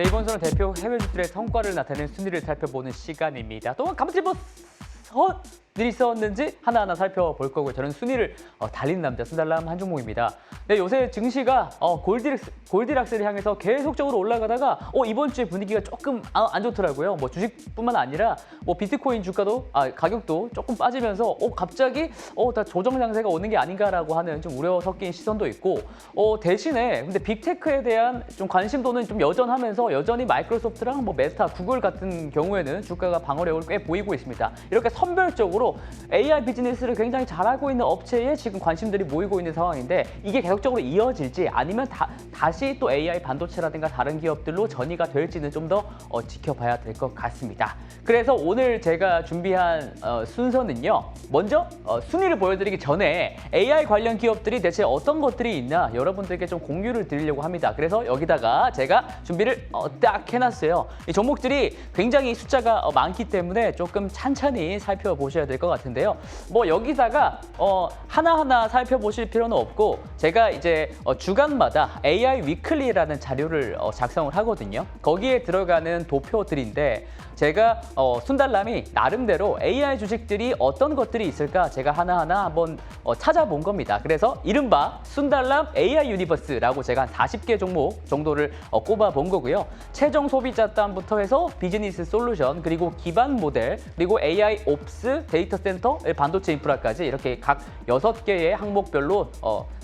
네, 이번 주는 대표 해외 주들의 성과를 나타내는 순위를 살펴보는 시간입니다. 또한 가만히 일이 있었는지 하나하나 살펴볼 거고요. 저는 순위를 달리는 남자 순달람 한종목입니다. 네, 요새 증시가 골디락스를 향해서 계속적으로 올라가다가 이번 주에 분위기가 조금 안 좋더라고요. 뭐 주식뿐만 아니라 뭐 비트코인 주가도 가격도 조금 빠지면서 갑자기 다 조정 장세가 오는 게 아닌가라고 하는 좀 우려 섞인 시선도 있고 대신에 근데 빅테크에 대한 좀 관심도는 좀 여전하면서 여전히 마이크로소프트랑 뭐 메타, 구글 같은 경우에는 주가가 방어력을 꽤 보이고 있습니다. 이렇게 선별적으로 AI 비즈니스를 굉장히 잘하고 있는 업체에 지금 관심들이 모이고 있는 상황인데 이게 계속적으로 이어질지 아니면 다시 또 AI 반도체라든가 다른 기업들로 전이가 될지는 좀 더 지켜봐야 될 것 같습니다. 그래서 오늘 제가 준비한 순서는요. 먼저 순위를 보여드리기 전에 AI 관련 기업들이 대체 어떤 것들이 있나 여러분들께 좀 공유를 드리려고 합니다. 그래서 여기다가 제가 준비를 딱 해놨어요. 이 종목들이 굉장히 숫자가 많기 때문에 조금 찬찬히 살펴보셔야 될 것 같은데요. 뭐 여기다가 하나하나 살펴보실 필요는 없고 제가 이제 주간마다 AI 위클리라는 자료를 작성을 하거든요. 거기에 들어가는 도표들인데 제가 순달람이 나름대로 AI 주식들이 어떤 것들이 있을까 제가 하나하나 한번 찾아본 겁니다. 그래서 이른바 순달람 AI 유니버스라고 제가 한 40개 종목 정도를 꼽아본 거고요. 최종 소비자단부터 해서 비즈니스 솔루션 그리고 기반 모델 그리고 AI 옵스 데이터 센터 반도체 인프라까지 이렇게 각 6개의 항목별로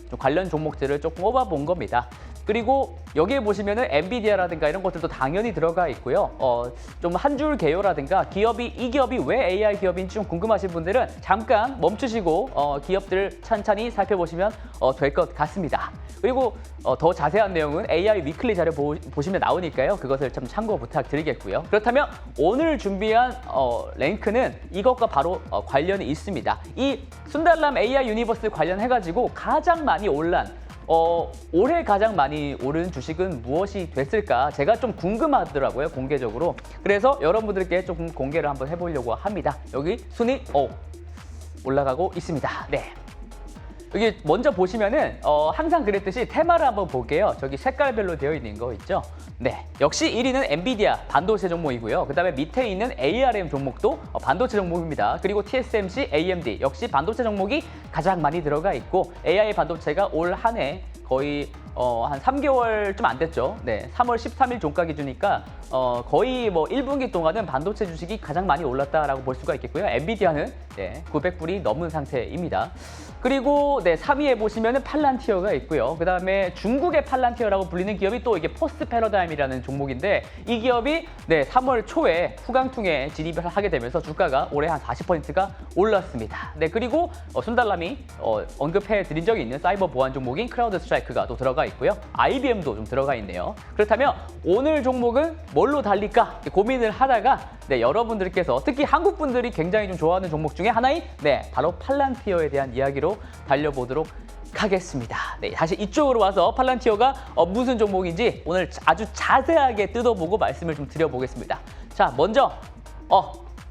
좀 관련 종목들을 조금 꼽아본 겁니다. 그리고 여기에 보시면은 엔비디아라든가 이런 것들도 당연히 들어가 있고요. 좀 한 줄 개요라든가 이 기업이 왜 AI 기업인지 좀 궁금하신 분들은 잠깐 멈추시고 기업들 찬찬히 살펴보시면 될 것 같습니다. 그리고 더 자세한 내용은 AI 위클리 자료 보시면 나오니까요. 그것을 좀 참고 부탁드리겠고요. 그렇다면 오늘 준비한 랭크는 이것과 바로 관련이 있습니다. 이 순달람 AI 유니버스 관련해가지고 가장 많이 올란 올해 가장 많이 오른 주식은 무엇이 됐을까? 제가 좀 궁금하더라고요, 공개적으로. 그래서 여러분들께 조금 공개를 한번 해보려고 합니다. 여기 순위 올라가고 있습니다. 네. 여기 먼저 보시면은 항상 그랬듯이 테마를 한번 볼게요. 저기 색깔별로 되어 있는 거 있죠? 네, 역시 1위는 엔비디아 반도체 종목이고요. 그다음에 밑에 있는 ARM 종목도 반도체 종목입니다. 그리고 TSMC, AMD 역시 반도체 종목이 가장 많이 들어가 있고 AI 반도체가 올 한 해 거의 한 3개월 좀 안 됐죠. 네, 3월 13일 종가 기준이니까 거의 뭐 1분기 동안은 반도체 주식이 가장 많이 올랐다라고 볼 수가 있겠고요. 엔비디아는 900불이 넘은 상태입니다. 그리고 3위에 보시면은 팔란티어가 있고요. 그다음에 중국의 팔란티어라고 불리는 기업이 또 이게 포스트 패러다임이라는 종목인데 이 기업이 3월 초에 후강통에 진입을 하게 되면서 주가가 올해 한 40%가 올랐습니다. 네, 그리고 순달람이 언급해 드린 적이 있는 사이버 보안 종목인 크라우드 스트라이크가 또 들어가 있고요. IBM도 좀 들어가 있네요. 그렇다면 오늘 종목은 뭘로 달릴까 고민을 하다가 여러분들께서 특히 한국 분들이 굉장히 좀 좋아하는 종목 중에 하나인 바로 팔란티어에 대한 이야기로 달려보도록 하겠습니다. 네, 다시 이쪽으로 와서 팔란티어가 무슨 종목인지 오늘 아주 자세하게 뜯어보고 말씀을 좀 드려보겠습니다. 자, 먼저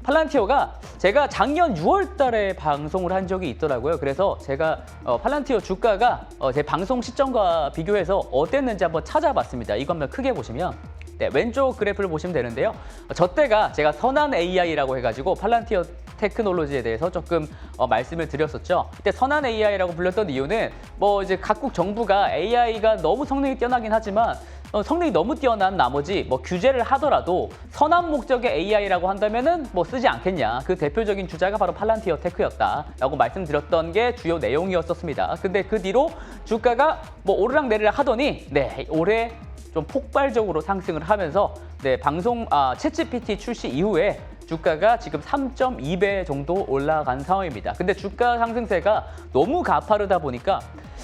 팔란티어가 제가 작년 6월 달에 방송을 한 적이 있더라고요. 그래서 제가 팔란티어 주가가 제 방송 시점과 비교해서 어땠는지 한번 찾아봤습니다. 이거 한번 크게 보시면 왼쪽 그래프를 보시면 되는데요. 저 때가 제가 선한 AI라고 해가지고 팔란티어 테크놀로지에 대해서 조금 말씀을 드렸었죠. 그때 선한 AI라고 불렸던 이유는 뭐 이제 각국 정부가 AI가 너무 성능이 뛰어나긴 하지만 성능이 너무 뛰어난 나머지 뭐 규제를 하더라도 선한 목적의 AI라고 한다면은 뭐 쓰지 않겠냐. 그 대표적인 주자가 바로 팔란티어 테크였다라고 말씀드렸던 게 주요 내용이었었습니다. 근데 그 뒤로 주가가 뭐 오르락내리락 하더니 올해 좀 폭발적으로 상승을 하면서 방송 챗GPT 출시 이후에 주가가 지금 3.2배 정도 올라간 상황입니다. 근데 주가 상승세가 너무 가파르다 보니까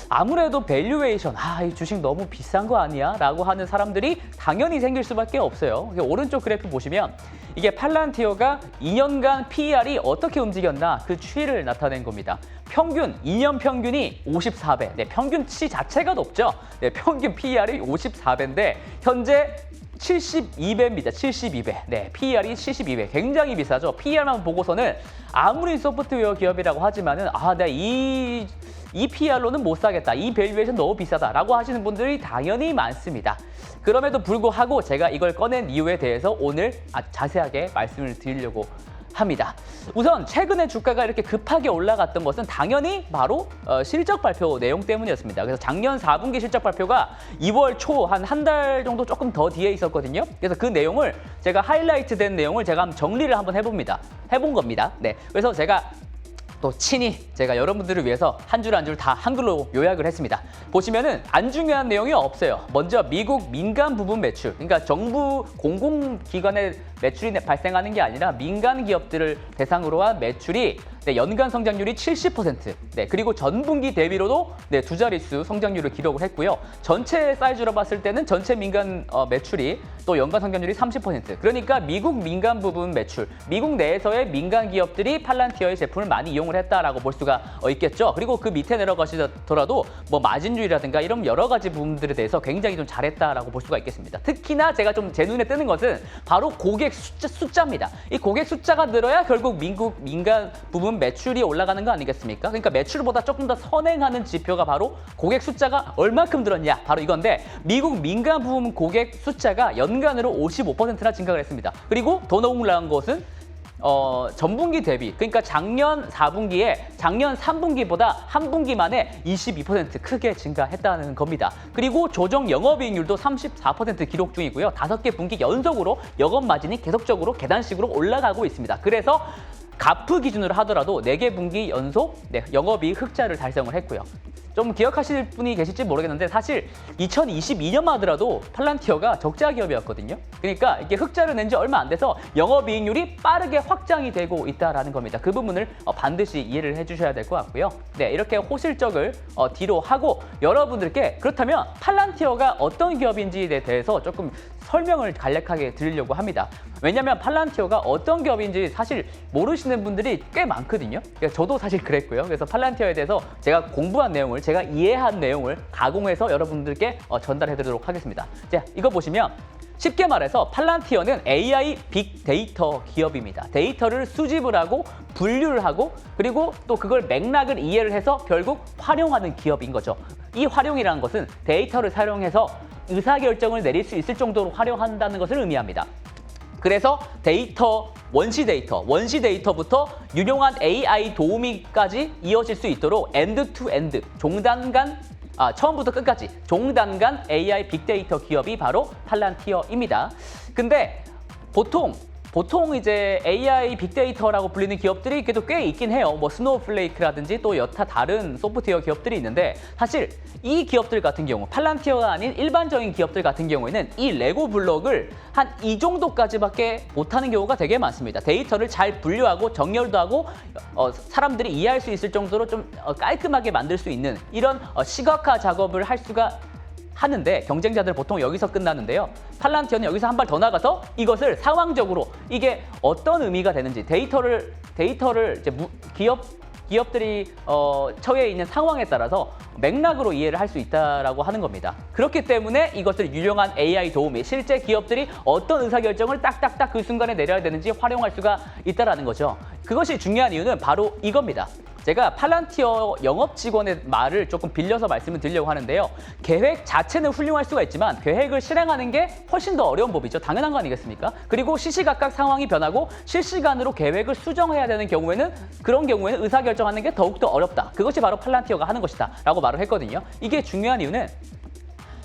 아무래도 밸류에이션, 이 주식 너무 비싼 거 아니야? 라고 하는 사람들이 당연히 생길 수밖에 없어요. 오른쪽 그래프 보시면 이게 팔란티어가 2년간 PER이 어떻게 움직였나 그 추이를 나타낸 겁니다. 평균, 2년 평균이 54배. 평균치 자체가 높죠. 평균 PER이 54배인데 현재 72배입니다. 72배. 네, PER이 72배. 굉장히 비싸죠. PER만 보고서는 아무리 소프트웨어 기업이라고 하지만은 내가 이 PER로는 못 사겠다. 이 밸류에이션 너무 비싸다라고 하시는 분들이 당연히 많습니다. 그럼에도 불구하고 제가 이걸 꺼낸 이유에 대해서 오늘 자세하게 말씀을 드리려고 합니다. 우선 최근에 주가가 이렇게 급하게 올라갔던 것은 당연히 바로 실적 발표 내용 때문이었습니다. 그래서 작년 4분기 실적 발표가 2월 초 한 달 정도 조금 더 뒤에 있었거든요. 그래서 그 내용을 제가 하이라이트 된 내용을 제가 한번 정리를 한번 해본 겁니다. 네, 그래서 제가 또 친히 제가 여러분들을 위해서 한 줄 한 줄 다 한글로 요약을 했습니다. 보시면은 안 중요한 내용이 없어요. 먼저 미국 민간 부분 매출, 그러니까 정부 공공기관의 매출이 발생하는 게 아니라 민간 기업들을 대상으로 한 매출이 연간 성장률이 70%, 그리고 전분기 대비로도 두 자릿수 성장률을 기록을 했고요. 전체 사이즈로 봤을 때는 전체 민간 매출이 또 연간 성장률이 30%. 그러니까 미국 민간 부분 매출, 미국 내에서의 민간 기업들이 팔란티어의 제품을 많이 이용을 했다라고 볼 수가 있겠죠. 그리고 그 밑에 내려가시더라도 뭐 마진율이라든가 이런 여러 가지 부분들에 대해서 굉장히 좀 잘했다라고 볼 수가 있겠습니다. 특히나 제가 좀 제 눈에 뜨는 것은 바로 고객 숫자입니다. 이 고객 숫자가 늘어야 결국 미국 민간 부분 매출이 올라가는 거 아니겠습니까? 그러니까 매출보다 조금 더 선행하는 지표가 바로 고객 숫자가 얼만큼 늘었냐, 바로 이건데 미국 민간 부분 고객 숫자가 연간으로 55%나 증가를 했습니다. 그리고 더 놀라운 것은 전분기 대비, 그러니까 작년 4분기에 작년 3분기보다 한 분기 만에 22% 크게 증가했다는 겁니다. 그리고 조정 영업이익률도 34% 기록 중이고요. 5개 분기 연속으로 영업 마진이 계속적으로 계단식으로 올라가고 있습니다. 그래서 가프 기준으로 하더라도 4개 분기 연속 영업이익 흑자를 달성을 했고요. 좀 기억하실 분이 계실지 모르겠는데 사실 2022년만 하더라도 팔란티어가 적자 기업이었거든요. 그러니까 이게 흑자를 낸 지 얼마 안 돼서 영업이익률이 빠르게 확장이 되고 있다는 겁니다. 그 부분을 반드시 이해를 해주셔야 될 것 같고요. 네, 이렇게 호실적을 뒤로 하고 여러분들께 그렇다면 팔란티어가 어떤 기업인지에 대해서 조금 설명을 간략하게 드리려고 합니다. 왜냐하면 팔란티어가 어떤 기업인지 사실 모르시는 분들이 꽤 많거든요. 저도 사실 그랬고요. 그래서 팔란티어에 대해서 제가 공부한 내용을, 제가 이해한 내용을 가공해서 여러분들께 전달해드리도록 하겠습니다. 자, 이거 보시면 쉽게 말해서 팔란티어는 AI 빅데이터 기업입니다. 데이터를 수집을 하고 분류를 하고 그리고 또 그걸 맥락을 이해를 해서 결국 활용하는 기업인 거죠. 이 활용이라는 것은 데이터를 사용해서 의사결정을 내릴 수 있을 정도로 활용한다는 것을 의미합니다. 그래서 원시 데이터부터 유용한 AI 도우미까지 이어질 수 있도록 엔드-투-엔드, 처음부터 끝까지 종단간 AI 빅데이터 기업이 바로 팔란티어입니다. 근데 보통 이제 AI 빅데이터라고 불리는 기업들이 그래도 꽤 있긴 해요. 뭐 스노우플레이크라든지 또 여타 다른 소프트웨어 기업들이 있는데 사실 이 기업들 같은 경우, 팔란티어가 아닌 일반적인 기업들 같은 경우에는 이 레고 블록을 한 이 정도까지밖에 못하는 경우가 되게 많습니다. 데이터를 잘 분류하고 정렬도 하고 사람들이 이해할 수 있을 정도로 좀 깔끔하게 만들 수 있는 이런 시각화 작업을 할 수가 하는데 경쟁자들 보통 여기서 끝나는데요. 팔란티어는 여기서 한 발 더 나가서 이것을 상황적으로 이게 어떤 의미가 되는지 데이터를 이제 기업들이 처해 있는 상황에 따라서 맥락으로 이해를 할 수 있다라고 하는 겁니다. 그렇기 때문에 이것을 유용한 AI 도우미, 실제 기업들이 어떤 의사결정을 딱딱딱 그 순간에 내려야 되는지 활용할 수가 있다라는 거죠. 그것이 중요한 이유는 바로 이겁니다. 제가 팔란티어 영업 직원의 말을 조금 빌려서 말씀을 드리려고 하는데요. 계획 자체는 훌륭할 수가 있지만 계획을 실행하는 게 훨씬 더 어려운 법이죠. 당연한 거 아니겠습니까? 그리고 시시각각 상황이 변하고 실시간으로 계획을 수정해야 되는 경우에는 그런 경우에는 의사결정하는 게 더욱더 어렵다. 그것이 바로 팔란티어가 하는 것이다 라고 말을 했거든요. 이게 중요한 이유는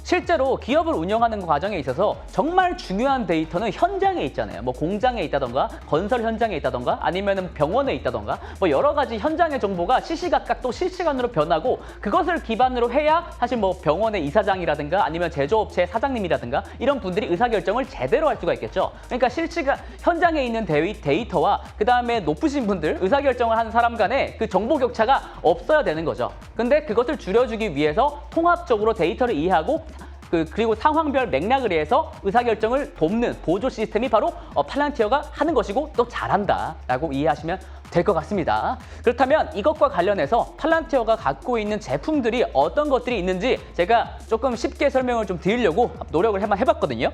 실제로 기업을 운영하는 과정에 있어서 정말 중요한 데이터는 현장에 있잖아요. 뭐 공장에 있다던가 건설 현장에 있다던가 아니면 병원에 있다던가 뭐 여러 가지 현장의 정보가 시시각각 또 실시간으로 변하고 그것을 기반으로 해야 사실 뭐 병원의 이사장이라든가 아니면 제조업체 사장님이라든가 이런 분들이 의사결정을 제대로 할 수가 있겠죠. 그러니까 실시간 현장에 있는 데이터와 그 다음에 높으신 분들 의사결정을 하는 사람 간에 그 정보 격차가 없어야 되는 거죠. 근데 그것을 줄여주기 위해서 통합적으로 데이터를 이해하고 그리고 상황별 맥락을 위해서 의사결정을 돕는 보조 시스템이 바로 팔란티어가 하는 것이고 또 잘한다라고 이해하시면 될 것 같습니다. 그렇다면 이것과 관련해서 팔란티어가 갖고 있는 제품들이 어떤 것들이 있는지 제가 조금 쉽게 설명을 좀 드리려고 노력을 해봤거든요.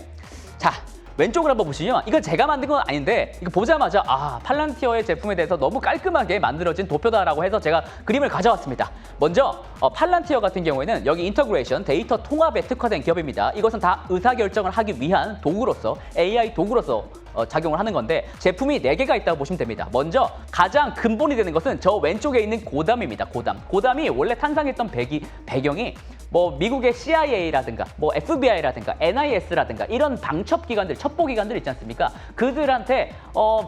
자, 왼쪽을 한번 보시면 이건 제가 만든 건 아닌데 이거 보자마자 팔란티어의 제품에 대해서 너무 깔끔하게 만들어진 도표다라고 해서 제가 그림을 가져왔습니다. 먼저 팔란티어 같은 경우에는 여기 인터그레이션, 데이터 통합에 특화된 기업입니다. 이것은 다 의사결정을 하기 위한 도구로서 AI 도구로서 작용을 하는 건데 제품이 4개가 있다고 보시면 됩니다. 먼저 가장 근본이 되는 것은 저 왼쪽에 있는 고담입니다. 고담이 원래 탄생했던 배경이 뭐 미국의 CIA라든가 뭐 FBI라든가 NIS라든가 이런 방첩기관들, 첩보기관들 있지 않습니까? 그들한테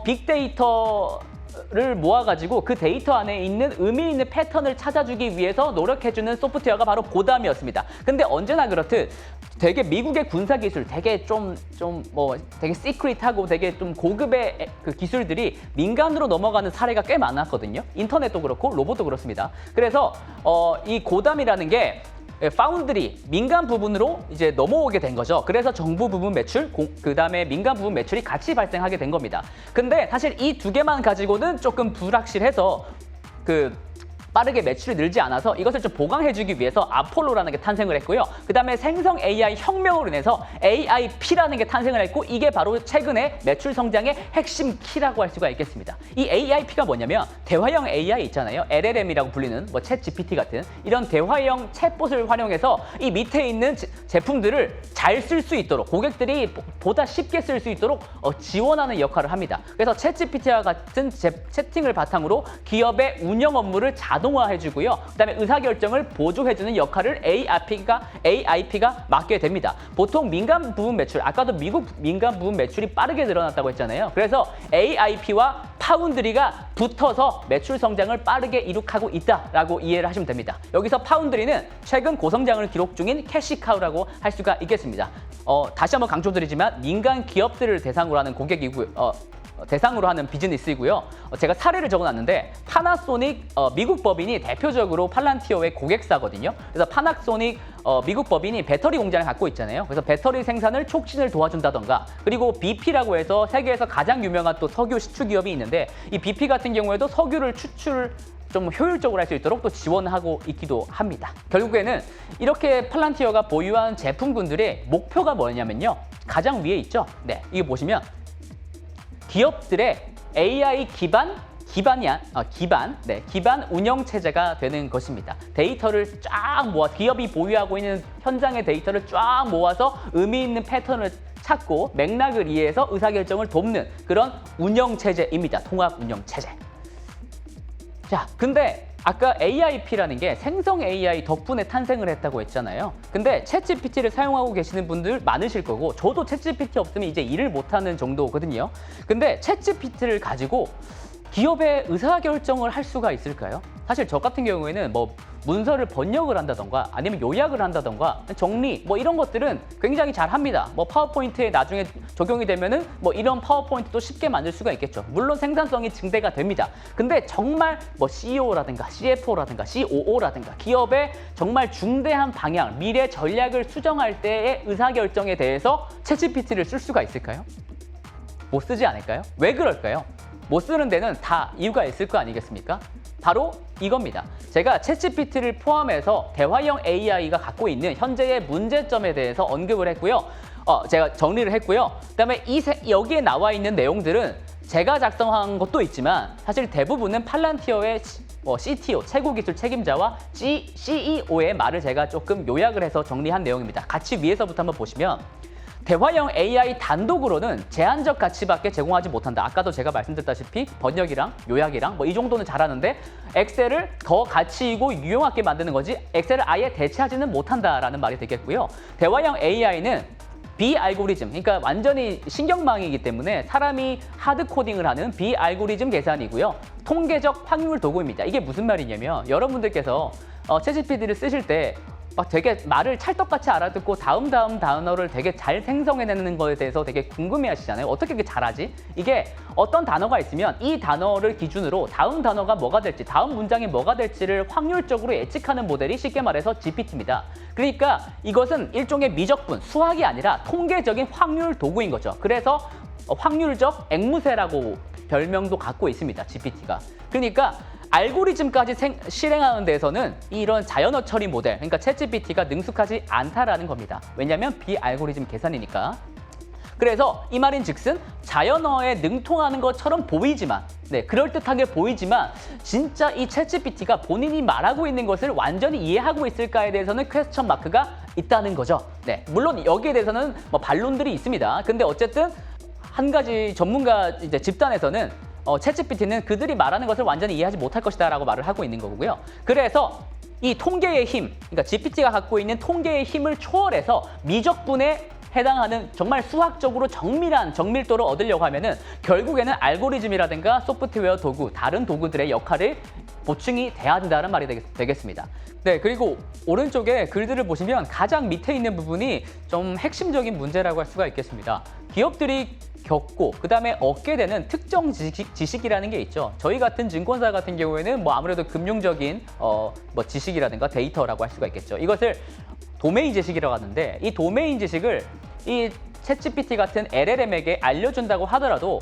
빅데이터를 모아가지고 그 데이터 안에 있는 의미 있는 패턴을 찾아주기 위해서 노력해주는 소프트웨어가 바로 고담이었습니다. 근데 언제나 그렇듯 되게 미국의 군사 기술, 되게 되게 시크릿하고 되게 좀 고급의 그 기술들이 민간으로 넘어가는 사례가 꽤 많았거든요. 인터넷도 그렇고 로봇도 그렇습니다. 그래서 이 고담이라는 게 파운드리, 민간 부분으로 이제 넘어오게 된 거죠. 그래서 정부 부분 매출, 그다음에 민간 부분 매출이 같이 발생하게 된 겁니다. 근데 사실 이 2개만 가지고는 조금 불확실해서 빠르게 매출이 늘지 않아서 이것을 좀 보강해주기 위해서 아폴로라는 게 탄생을 했고요. 그다음에 생성 AI 혁명으로 인해서 AIP라는 게 탄생을 했고 이게 바로 최근에 매출 성장의 핵심 키라고 할 수가 있겠습니다. 이 AIP가 뭐냐면 대화형 AI 있잖아요. LLM이라고 불리는 뭐 챗 GPT 같은 이런 대화형 챗봇을 활용해서 이 밑에 있는 제품들을 잘 쓸 수 있도록 고객들이 보다 쉽게 쓸 수 있도록 지원하는 역할을 합니다. 그래서 챗 GPT와 같은 채팅을 바탕으로 기업의 운영 업무를 자동화해주고요. 그다음에 의사결정을 보조해주는 역할을 AIP가 맡게 됩니다. 보통 민간 부분 매출, 아까도 미국 민간 부분 매출이 빠르게 늘어났다고 했잖아요. 그래서 AIP와 파운드리가 붙어서 매출 성장을 빠르게 이룩하고 있다라고 이해를 하시면 됩니다. 여기서 파운드리는 최근 고성장을 기록 중인 캐시카우라고 할 수가 있겠습니다. 다시 한번 강조드리지만 민간 기업들을 대상으로 하는 고객이고요. 대상으로 하는 비즈니스이고요. 제가 사례를 적어놨는데 파나소닉 미국 법인이 대표적으로 팔란티어의 고객사거든요. 그래서 파나소닉 미국 법인이 배터리 공장을 갖고 있잖아요. 그래서 배터리 생산을 촉진을 도와준다던가 그리고 BP라고 해서 세계에서 가장 유명한 또 석유 시추 기업이 있는데 이 BP 같은 경우에도 석유를 추출 좀 효율적으로 할 수 있도록 또 지원하고 있기도 합니다. 결국에는 이렇게 팔란티어가 보유한 제품군들의 목표가 뭐냐면요. 가장 위에 있죠. 네, 이거 보시면 기업들의 AI 기반 운영 체제가 되는 것입니다. 데이터를 쫙 모아 기업이 보유하고 있는 현장의 데이터를 쫙 모아서 의미 있는 패턴을 찾고 맥락을 이해해서 의사결정을 돕는 그런 운영 체제입니다. 통합 운영 체제. 자, 근데 아까 AIP라는 게 생성 AI 덕분에 탄생을 했다고 했잖아요. 근데 챗GPT를 사용하고 계시는 분들 많으실 거고 저도 챗GPT 없으면 이제 일을 못하는 정도거든요. 근데 챗GPT를 가지고 기업의 의사결정을 할 수가 있을까요? 사실 저 같은 경우에는 뭐 문서를 번역을 한다던가 아니면 요약을 한다던가 정리 뭐 이런 것들은 굉장히 잘 합니다. 뭐 파워포인트에 나중에 적용이 되면은 뭐 이런 파워포인트도 쉽게 만들 수가 있겠죠. 물론 생산성이 증대가 됩니다. 근데 정말 뭐 CEO라든가 CFO라든가 COO라든가 기업의 정말 중대한 방향, 미래 전략을 수정할 때의 의사결정에 대해서 챗GPT를 쓸 수가 있을까요? 못 쓰지 않을까요? 왜 그럴까요? 못 쓰는 데는 다 이유가 있을 거 아니겠습니까? 바로 이겁니다. 제가 챗GPT를 포함해서 대화형 AI가 갖고 있는 현재의 문제점에 대해서 언급을 했고요. 제가 정리를 했고요. 그다음에 여기에 나와 있는 내용들은 제가 작성한 것도 있지만 사실 대부분은 팔란티어의 CTO, 최고 기술 책임자와 CEO의 말을 제가 조금 요약을 해서 정리한 내용입니다. 같이 위에서부터 한번 보시면 대화형 AI 단독으로는 제한적 가치밖에 제공하지 못한다. 아까도 제가 말씀드렸다시피 번역이랑 요약이랑 뭐 이 정도는 잘하는데 엑셀을 더 가치 있고 유용하게 만드는 거지 엑셀을 아예 대체하지는 못한다라는 말이 되겠고요. 대화형 AI는 비알고리즘, 그러니까 완전히 신경망이기 때문에 사람이 하드 코딩을 하는 비알고리즘 계산이고요. 통계적 확률 도구입니다. 이게 무슨 말이냐면 여러분들께서 챗GPT를 쓰실 때 막 되게 말을 찰떡같이 알아듣고 다음 단어를 되게 잘 생성해내는 거에 대해서 되게 궁금해하시잖아요. 어떻게 그렇게 잘하지? 이게 어떤 단어가 있으면 이 단어를 기준으로 다음 단어가 뭐가 될지, 다음 문장이 뭐가 될지를 확률적으로 예측하는 모델이 쉽게 말해서 GPT입니다. 그러니까 이것은 일종의 미적분, 수학이 아니라 통계적인 확률 도구인 거죠. 그래서 확률적 앵무새라고 별명도 갖고 있습니다. GPT가. 그러니까 알고리즘까지 실행하는 데에서는 이런 자연어 처리 모델, 그러니까 챗GPT가 능숙하지 않다라는 겁니다. 왜냐하면 비알고리즘 계산이니까. 그래서 이 말인즉슨 자연어에 능통하는 것처럼 보이지만 그럴듯하게 보이지만 진짜 이 챗GPT가 본인이 말하고 있는 것을 완전히 이해하고 있을까에 대해서는 퀘스천 마크가 있다는 거죠. 물론 여기에 대해서는 뭐 반론들이 있습니다. 근데 어쨌든 한 가지 전문가 이제 집단에서는 챗GPT는 그들이 말하는 것을 완전히 이해하지 못할 것이다라고 말을 하고 있는 거고요. 그래서 이 통계의 힘, 그러니까 GPT가 갖고 있는 통계의 힘을 초월해서 미적분에 해당하는 정말 수학적으로 정밀한 정밀도를 얻으려고 하면은 결국에는 알고리즘이라든가 소프트웨어 도구, 다른 도구들의 역할을 보충이 돼야 된다는 말이 되겠습니다. 그리고 오른쪽에 글들을 보시면 가장 밑에 있는 부분이 좀 핵심적인 문제라고 할 수가 있겠습니다. 기업들이 겪고 그다음에 얻게 되는 특정 지식이라는 게 있죠. 저희 같은 증권사 같은 경우에는 뭐 아무래도 금융적인 뭐 지식이라든가 데이터라고 할 수가 있겠죠. 이것을 도메인 지식이라고 하는데 이 도메인 지식을 이 챗GPT 같은 LLM에게 알려준다고 하더라도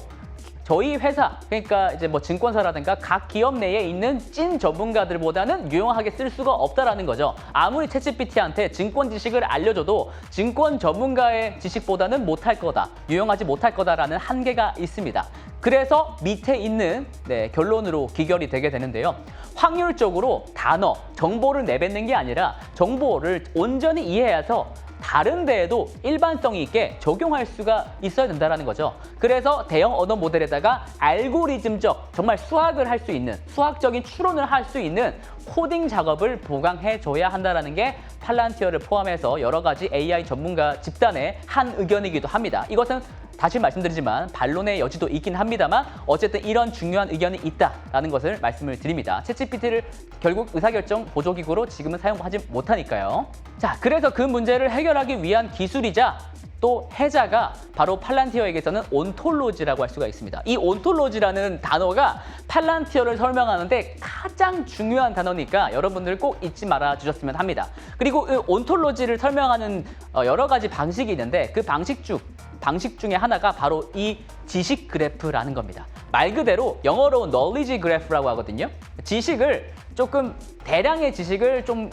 저희 회사, 그러니까 이제 뭐 증권사라든가 각 기업 내에 있는 찐 전문가들보다는 유용하게 쓸 수가 없다라는 거죠. 아무리 챗GPT한테 증권 지식을 알려줘도 증권 전문가의 지식보다는 못할 거다, 유용하지 못할 거다라는 한계가 있습니다. 그래서 밑에 있는 결론으로 귀결이 되게 되는데요. 확률적으로 단어, 정보를 내뱉는 게 아니라 정보를 온전히 이해해서 다른 데에도 일반성이 있게 적용할 수가 있어야 된다는 거죠. 그래서 대형 언어 모델에다가 알고리즘적, 정말 수학을 할 수 있는, 수학적인 추론을 할 수 있는 코딩 작업을 보강해줘야 한다는 게 팔란티어를 포함해서 여러 가지 AI 전문가 집단의 한 의견이기도 합니다. 이것은 다시 말씀드리지만 반론의 여지도 있긴 합니다만 어쨌든 이런 중요한 의견이 있다라는 것을 말씀을 드립니다. 챗GPT를 결국 의사결정 보조기구로 지금은 사용하지 못하니까요. 자, 그래서 그 문제를 해결하기 위한 기술이자 또 해자가 바로 팔란티어에게서는 온톨로지라고 할 수가 있습니다. 이 온톨로지라는 단어가 팔란티어를 설명하는데 가장 중요한 단어니까 여러분들 꼭 잊지 말아 주셨으면 합니다. 그리고 이 온톨로지를 설명하는 여러 가지 방식이 있는데 그 방식 중에 하나가 바로 이 지식 그래프라는 겁니다. 말 그대로 영어로 knowledge graph라고 하거든요. 지식을 조금 대량의 지식을 좀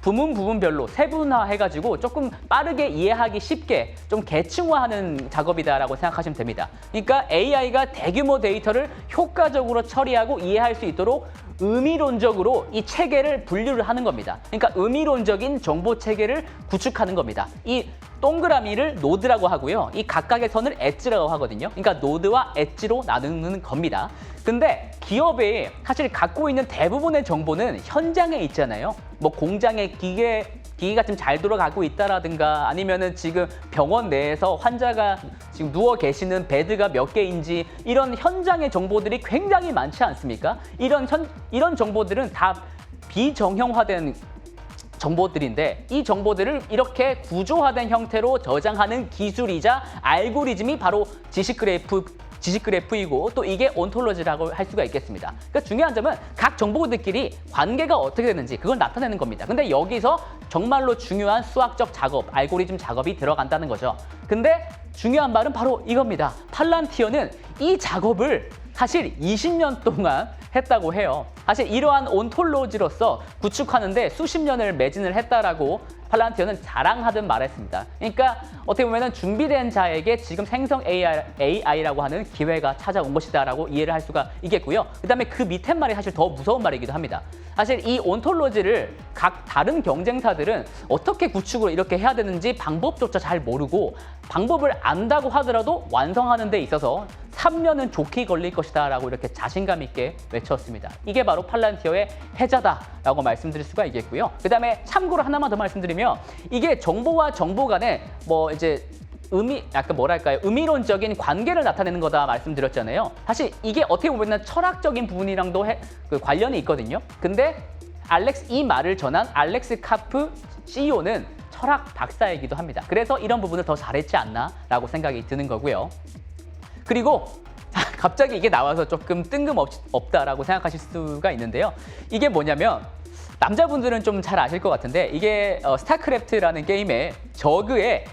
부문별로 세분화해가지고 조금 빠르게 이해하기 쉽게 좀 계층화하는 작업이다라고 생각하시면 됩니다. 그러니까 AI가 대규모 데이터를 효과적으로 처리하고 이해할 수 있도록 의미론적으로 이 체계를 분류를 하는 겁니다. 그러니까 의미론적인 정보 체계를 구축하는 겁니다. 이 동그라미를 노드라고 하고요. 이 각각의 선을 엣지라고 하거든요. 그러니까 노드와 엣지로 나누는 겁니다. 근데 기업이 사실 갖고 있는 대부분의 정보는 현장에 있잖아요. 뭐 공장에 기계가 좀 잘 돌아가고 있다라든가 아니면은 지금 병원 내에서 환자가 지금 누워 계시는 베드가 몇 개인지 이런 현장의 정보들이 굉장히 많지 않습니까? 이런 정보들은 다 비정형화된 정보들인데 이 정보들을 이렇게 구조화된 형태로 저장하는 기술이자 알고리즘이 바로 지식 그래프이고 또 이게 온톨로지라고 할 수가 있겠습니다. 그러니까 중요한 점은 각 정보들끼리 관계가 어떻게 되는지 그걸 나타내는 겁니다. 근데 여기서 정말로 중요한 수학적 작업, 알고리즘 작업이 들어간다는 거죠. 근데 중요한 말은 바로 이겁니다. 팔란티어는 이 작업을 사실 20년 동안 했다고 해요. 사실 이러한 온톨로지로서 구축하는데 수십 년을 매진을 했다라고 팔란티어는 자랑하듯 말했습니다. 그러니까 어떻게 보면 준비된 자에게 지금 생성 AI라고 하는 기회가 찾아온 것이다라고 이해를 할 수가 있겠고요. 그다음에 그 밑에 말이 사실 더 무서운 말이기도 합니다. 사실 이 온톨로지를 각 다른 경쟁사들은 어떻게 구축을 이렇게 해야 되는지 방법조차 잘 모르고 방법을 안다고 하더라도 완성하는 데 있어서 3년은 좋게 걸릴 것이다 라고 이렇게 자신감 있게 외쳤습니다. 이게 바로 팔란티어의 해자다라고 말씀드릴 수가 있겠고요. 그다음에 참고로 하나만 더 말씀드리면 이게 정보와 정보 간에 뭐 이제 약간 뭐랄까요? 의미론적인 관계를 나타내는 거다 말씀드렸잖아요. 사실 이게 어떻게 보면 철학적인 부분이랑도 관련이 있거든요. 근데 이 말을 전한 알렉스 카프 CEO는 철학 박사이기도 합니다. 그래서 이런 부분을 더 잘했지 않나라고 생각이 드는 거고요. 그리고 갑자기 이게 나와서 조금 뜬금없다라고 생각하실 수가 있는데요. 이게 뭐냐면 남자분들은 좀 잘 아실 것 같은데 이게 스타크래프트라는 게임의 저그의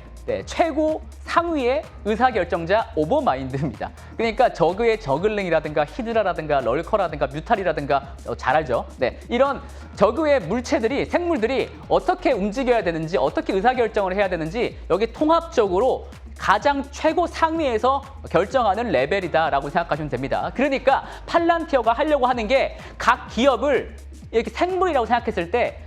최고 상위의 의사결정자 오버마인드입니다. 그러니까 저그의 저글링이라든가 히드라라든가 럴커라든가 뮤탈이라든가 잘 알죠? 이런 저그의 생물들이 어떻게 움직여야 되는지 어떻게 의사결정을 해야 되는지 여기 통합적으로 가장 최고 상위에서 결정하는 레벨이다라고 생각하시면 됩니다. 그러니까 팔란티어가 하려고 하는 게 각 기업을 이렇게 생물이라고 생각했을 때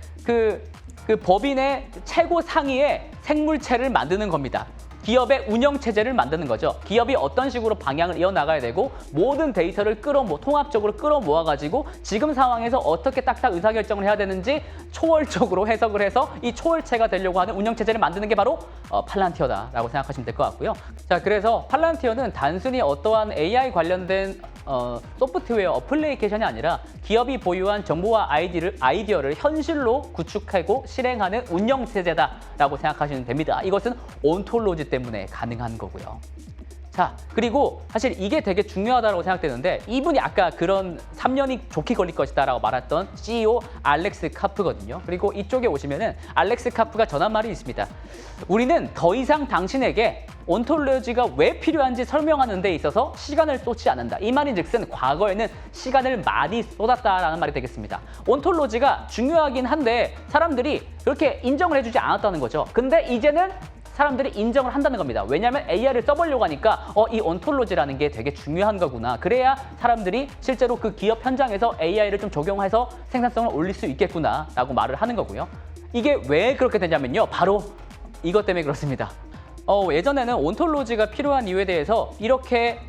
그 법인의 최고 상위의 생물체를 만드는 겁니다. 기업의 운영체제를 만드는 거죠. 기업이 어떤 식으로 방향을 이어나가야 되고 모든 데이터를 통합적으로 끌어모아가지고 지금 상황에서 어떻게 딱딱 의사결정을 해야 되는지 초월적으로 해석을 해서 이 초월체가 되려고 하는 운영체제를 만드는 게 바로 팔란티어다라고 생각하시면 될 것 같고요. 자, 그래서 팔란티어는 단순히 어떠한 AI 관련된 소프트웨어 어플리케이션이 아니라 기업이 보유한 정보와 아이디어를 현실로 구축하고 실행하는 운영체제다라고 생각하시면 됩니다. 이것은 온톨로지 때문에 가능한 거고요. 자, 그리고 사실 이게 되게 중요하다고 생각되는데 이분이 아까 그런 3년이 좋게 걸릴 것이다라고 말했던 CEO 알렉스 카프거든요. 그리고 이쪽에 오시면은 알렉스 카프가 전한 말이 있습니다. 우리는 더 이상 당신에게 온톨로지가 왜 필요한지 설명하는 데 있어서 시간을 쏟지 않는다. 이 말인즉슨 과거에는 시간을 많이 쏟았다라는 말이 되겠습니다. 온톨로지가 중요하긴 한데 사람들이 그렇게 인정을 해주지 않았다는 거죠. 근데 이제는 사람들이 인정을 한다는 겁니다. 왜냐하면 AI를 써보려고 하니까 이 온톨로지라는 게 되게 중요한 거구나. 그래야 사람들이 실제로 그 기업 현장에서 AI를 좀 적용해서 생산성을 올릴 수 있겠구나 라고 말을 하는 거고요. 이게 왜 그렇게 되냐면요. 바로 이것 때문에 그렇습니다. 예전에는 온톨로지가 필요한 이유에 대해서 이렇게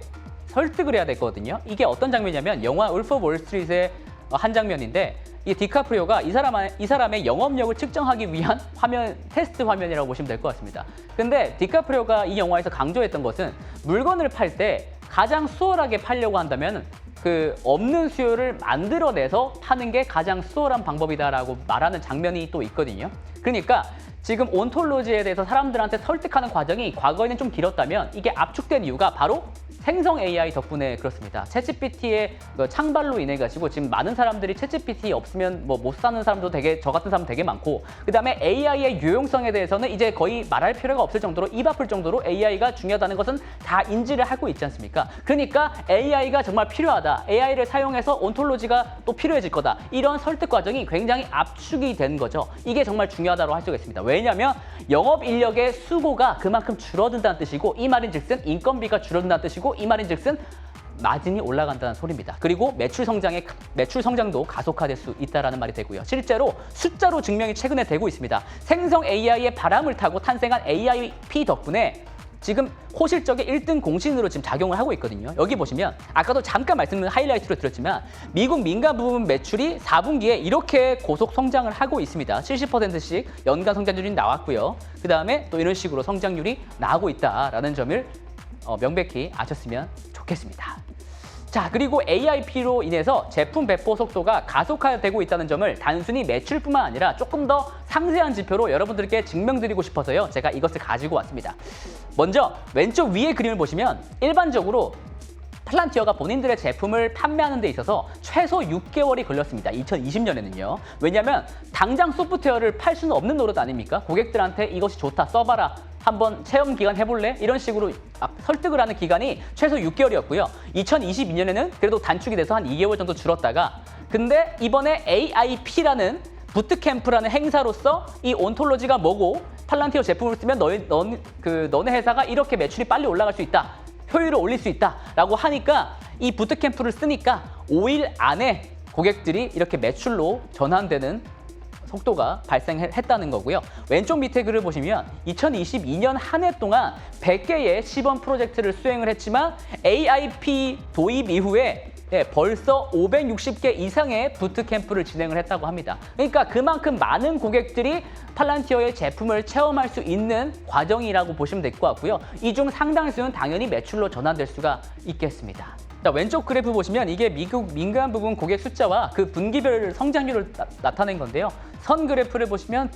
설득을 해야 됐거든요. 이게 어떤 장면이냐면 영화 울프 오브 월스트리트의 한 장면인데 이 디카프리오가 이 사람의 영업력을 측정하기 위한 테스트 화면이라고 보시면 될 것 같습니다. 근데 디카프리오가 이 영화에서 강조했던 것은 물건을 팔 때 가장 수월하게 팔려고 한다면 그 없는 수요를 만들어내서 파는 게 가장 수월한 방법이다라고 말하는 장면이 또 있거든요. 그러니까 지금 온톨로지에 대해서 사람들한테 설득하는 과정이 과거에는 좀 길었다면 이게 압축된 이유가 바로 생성 AI 덕분에 그렇습니다. 챗GPT의 창발로 인해 가지고 지금 많은 사람들이 챗GPT 없으면 못 사는 사람도 저 같은 사람 되게 많고, 그다음에 AI의 유용성에 대해서는 이제 거의 말할 필요가 없을 정도로 입 아플 정도로 AI가 중요하다는 것은 다 인지를 하고 있지 않습니까? 그러니까 AI가 정말 필요하다. AI를 사용해서 온톨로지가 또 필요해질 거다. 이런 설득 과정이 굉장히 압축이 된 거죠. 이게 정말 중요하다고 할 수가 있습니다. 왜냐하면 영업 인력의 수고가 그만큼 줄어든다는 뜻이고, 이 말인즉슨 인건비가 줄어든다는 뜻이고, 이 말인즉슨 마진이 올라간다는 소리입니다. 그리고 매출 성장도 가속화될 수 있다는 말이 되고요. 실제로 숫자로 증명이 최근에 되고 있습니다. 생성 AI의 바람을 타고 탄생한 AIP 덕분에 지금 호실적의 1등 공신으로 지금 작용을 하고 있거든요. 여기 보시면 아까도 잠깐 말씀을 하이라이트로 드렸지만 미국 민간 부문 매출이 4분기에 이렇게 고속 성장을 하고 있습니다. 70%씩 연간 성장률이 나왔고요. 그 다음에 또 이런 식으로 성장률이 나오고 있다라는 점을 명백히 아셨으면 좋겠습니다. 자, 그리고 AIP로 인해서 제품 배포 속도가 가속화되고 있다는 점을 단순히 매출뿐만 아니라 조금 더 상세한 지표로 여러분들께 증명드리고 싶어서요. 제가 이것을 가지고 왔습니다. 먼저 왼쪽 위에 그림을 보시면 일반적으로 팔란티어가 본인들의 제품을 판매하는 데 있어서 최소 6개월이 걸렸습니다. 2020년에는요. 왜냐하면 당장 소프트웨어를 팔 수는 없는 노릇 아닙니까? 고객들한테 이것이 좋다, 써봐라. 한번 체험 기간 해볼래? 이런 식으로 설득을 하는 기간이 최소 6개월이었고요. 2022년에는 그래도 단축이 돼서 한 2개월 정도 줄었다가, 근데 이번에 AIP라는 부트캠프라는 행사로서 이 온톨로지가 뭐고 팔란티어 제품을 쓰면 너네 회사가 이렇게 매출이 빨리 올라갈 수 있다, 효율을 올릴 수 있다라고 하니까 이 부트캠프를 쓰니까 5일 안에 고객들이 이렇게 매출로 전환되는 속도가 발생했다는 거고요. 왼쪽 밑에 글을 보시면 2022년 한 해 동안 100개의 시범 프로젝트를 수행을 했지만 AIP 도입 이후에 벌써 560개 이상의 부트캠프를 진행을 했다고 합니다. 그러니까 그만큼 많은 고객들이 팔란티어의 제품을 체험할 수 있는 과정이라고 보시면 될 것 같고요. 이 중 상당수는 당연히 매출로 전환될 수가 있겠습니다. 자, 왼쪽 그래프 보시면 이게 미국 민간 부분 고객 숫자와 그 분기별 성장률을 나타낸 건데요. 선 그래프를 보시면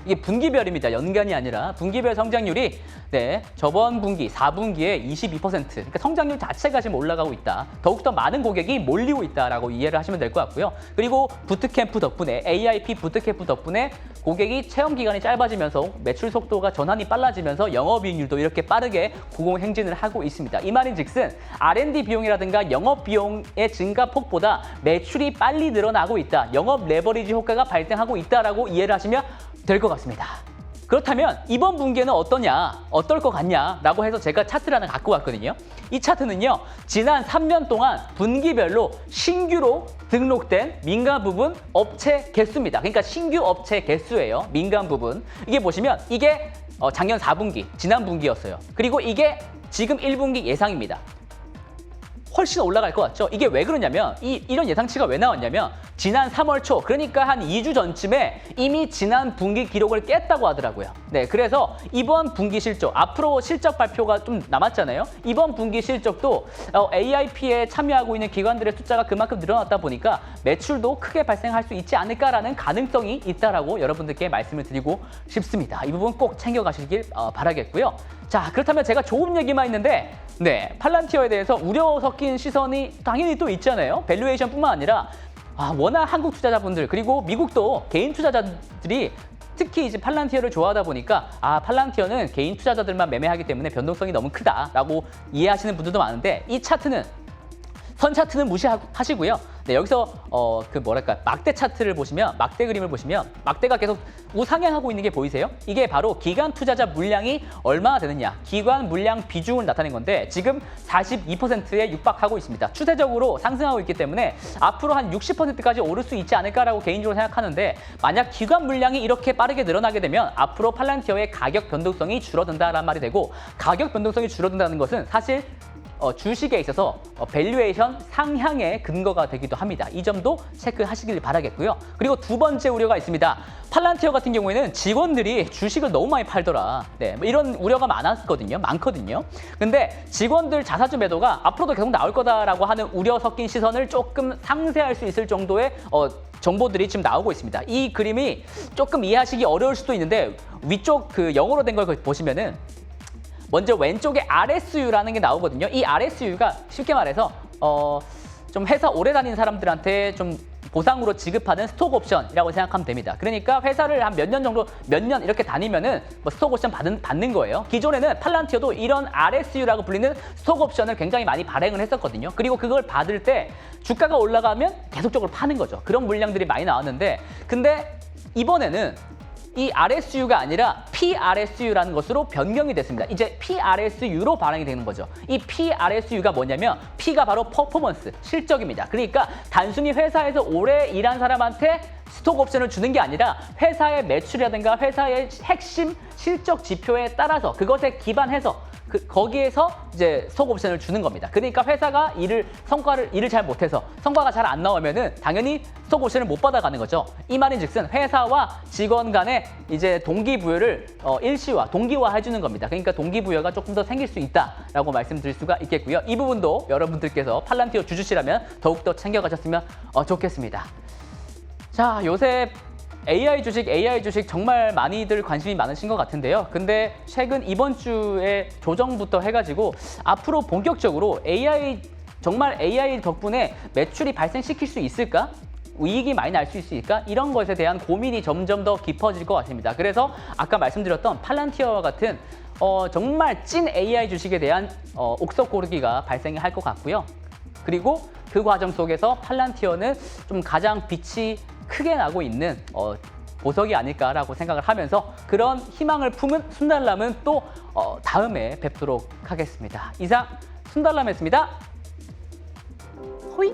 이게 분기별입니다. 연간이 아니라 분기별 성장률이 저번 분기 4분기에 22%, 그러니까 성장률 자체가 지금 올라가고 있다. 더욱더 많은 고객이 몰리고 있다라고 이해를 하시면 될 것 같고요. 그리고 부트캠프 덕분에 AIP 부트캠프 덕분에 고객이 체험 기간이 짧아지면서 매출 속도가 전환이 빨라지면서 영업이익률도 이렇게 빠르게 고공행진을 하고 있습니다. 이 말인즉슨 R&D 비용이라든가 영업 비용의 증가폭보다 매출이 빨리 늘어나고 있다. 영업 레버리지 효과가 발생하고 있다라고 이해를 하시면 될 것 같습니다. 그렇다면 이번 분기에는 어떠냐, 어떨 것 같냐라고 해서 제가 차트를 하나 갖고 왔거든요. 이 차트는요, 지난 3년 동안 분기별로 신규로 등록된 민간 부분 업체 개수입니다. 그러니까 신규 업체 개수예요. 민간 부분. 이게 보시면 이게 작년 4분기, 지난 분기였어요. 그리고 이게 지금 1분기 예상입니다. 훨씬 올라갈 것 같죠? 이게 왜 그러냐면 이런 예상치가 왜 나왔냐면 지난 3월 초, 그러니까 한 2주 전쯤에 이미 지난 분기 기록을 깼다고 하더라고요. 네, 그래서 이번 분기 실적, 앞으로 실적 발표가 좀 남았잖아요. 이번 분기 실적도 AIP에 참여하고 있는 기관들의 숫자가 그만큼 늘어났다 보니까 매출도 크게 발생할 수 있지 않을까라는 가능성이 있다라고 여러분들께 말씀을 드리고 싶습니다. 이 부분 꼭 챙겨가시길 바라겠고요. 자, 그렇다면 제가 좋은 얘기만 있는데 네, 팔란티어에 대해서 우려 섞인 시선이 당연히 또 있잖아요. 밸류에이션뿐만 아니라 워낙 한국 투자자분들 그리고 미국도 개인 투자자들이 특히 이제 팔란티어를 좋아하다 보니까 팔란티어는 개인 투자자들만 매매하기 때문에 변동성이 너무 크다라고 이해하시는 분들도 많은데 이 차트는 선 차트는 무시하시고요. 네, 여기서 막대 차트를 보시면, 막대 그림을 보시면 막대가 계속 우상향하고 있는 게 보이세요? 이게 바로 기관 투자자 물량이 얼마나 되느냐, 기관 물량 비중을 나타낸 건데 지금 42%에 육박하고 있습니다. 추세적으로 상승하고 있기 때문에 앞으로 한 60%까지 오를 수 있지 않을까라고 개인적으로 생각하는데 만약 기관 물량이 이렇게 빠르게 늘어나게 되면 앞으로 팔란티어의 가격 변동성이 줄어든다라는 말이 되고 가격 변동성이 줄어든다는 것은 사실 주식에 있어서 밸류에이션 상향의 근거가 되기도 합니다. 이 점도 체크하시길 바라겠고요. 그리고 두 번째 우려가 있습니다. 팔란티어 같은 경우에는 직원들이 주식을 너무 많이 팔더라. 네, 이런 우려가 많거든요. 근데 직원들 자사주 매도가 앞으로도 계속 나올 거다라고 하는 우려 섞인 시선을 조금 상쇄할 수 있을 정도의 정보들이 지금 나오고 있습니다. 이 그림이 조금 이해하시기 어려울 수도 있는데 위쪽 그 영어로 된 걸 보시면은 먼저 왼쪽에 RSU라는 게 나오거든요. 이 RSU가 쉽게 말해서 좀 회사 오래 다닌 사람들한테 좀 보상으로 지급하는 스톡 옵션이라고 생각하면 됩니다. 그러니까 회사를 한 몇 년 정도, 몇 년 이렇게 다니면은 스톡 옵션 받는 거예요. 기존에는 팔란티어도 이런 RSU라고 불리는 스톡 옵션을 굉장히 많이 발행을 했었거든요. 그리고 그걸 받을 때 주가가 올라가면 계속적으로 파는 거죠. 그런 물량들이 많이 나왔는데 근데 이번에는 이 RSU가 아니라 PRSU라는 것으로 변경이 됐습니다. 이제 PRSU로 발행이 되는 거죠. 이 PRSU가 뭐냐면 P가 바로 퍼포먼스, 실적입니다. 그러니까 단순히 회사에서 오래 일한 사람한테 스톡 옵션을 주는 게 아니라 회사의 매출이라든가 회사의 핵심 실적 지표에 따라서 그것에 기반해서 거기에서 이제 스톡 옵션을 주는 겁니다. 그러니까 회사가 일을 잘 못해서 성과가 잘 안 나오면은 당연히 스톡 옵션을 못 받아가는 거죠. 이 말인즉슨 회사와 직원 간의 이제 동기부여를 동기화 해주는 겁니다. 그러니까 동기부여가 조금 더 생길 수 있다라고 말씀드릴 수가 있겠고요. 이 부분도 여러분들께서 팔란티어 주주시라면 더욱더 챙겨가셨으면 좋겠습니다. 자, 요새 AI 주식 정말 많이들 관심이 많으신 것 같은데요. 근데 최근 이번 주에 조정부터 해가지고 앞으로 본격적으로 정말 AI 덕분에 매출이 발생시킬 수 있을까? 이익이 많이 날 수 있을까? 이런 것에 대한 고민이 점점 더 깊어질 것 같습니다. 그래서 아까 말씀드렸던 팔란티어와 같은 정말 찐 AI 주식에 대한 옥석 고르기가 발생할 것 같고요. 그리고 그 과정 속에서 팔란티어는 좀 가장 빛이 크게 나고 있는 보석이 아닐까라고 생각을 하면서 그런 희망을 품은 순달람은 또 다음에 뵙도록 하겠습니다. 이상 순달람이었습니다. 호이!